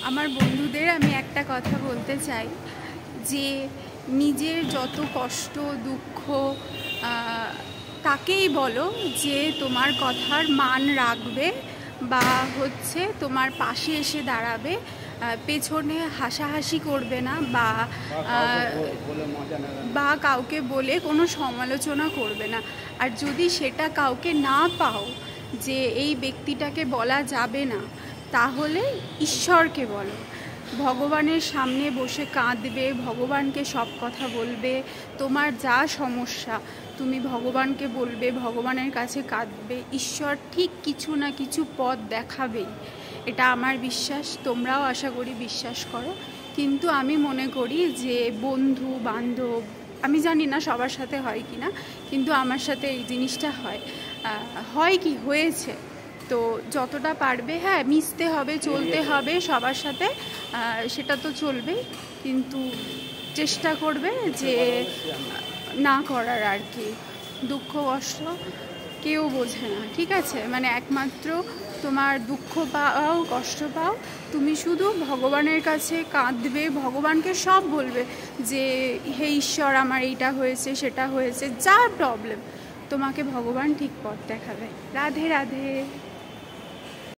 আমার বন্ধুদের আমি একটা কথা বলতে চাই যে নিজের যত কষ্ট দুঃখ তাকেই বলো যে তোমার কথার মান রাখবে বা হচ্ছে তোমার পাশে এসে দাঁড়াবে, পেছনে হাসাহাসি করবে না বা কাউকে বলে কোনো সমালোচনা করবে না। আর যদি সেটা কাউকে না পাও যে এই ব্যক্তিটাকে বলা যাবে না, তাহলে ঈশ্বরকে বলো। ভগবানের সামনে বসে কাঁদবে, ভগবানকে সব কথা বলবে, তোমার যা সমস্যা তুমি ভগবানকে বলবে, ভগবানের কাছে কাঁদবে, ঈশ্বর ঠিক কিছু না কিছু পথ দেখাবেই। এটা আমার বিশ্বাস, তোমরাও আশা করি বিশ্বাস করো। কিন্তু আমি মনে করি যে বন্ধু বান্ধব, আমি জানি না সবার সাথে হয় কি না, কিন্তু আমার সাথে এই জিনিসটা হয় কি হয়েছে। তো যতটা পারবে মিশতে হবে, চলতে হবে সবার সাথে, সেটা তো চলবেই, কিন্তু চেষ্টা করবে যে না করার আর কি। দুঃখ কষ্ট কেউ বোঝে না, ঠিক আছে? মানে একমাত্র তোমার দুঃখ পাও কষ্ট পাও, তুমি শুধু ভগবানের কাছে কাঁদবে, ভগবানকে সব বলবে যে হে ঈশ্বর আমার এইটা হয়েছে সেটা হয়েছে, যা প্রবলেম তোমাকে ভগবান ঠিক পথ দেখাবে। রাধে রাধে।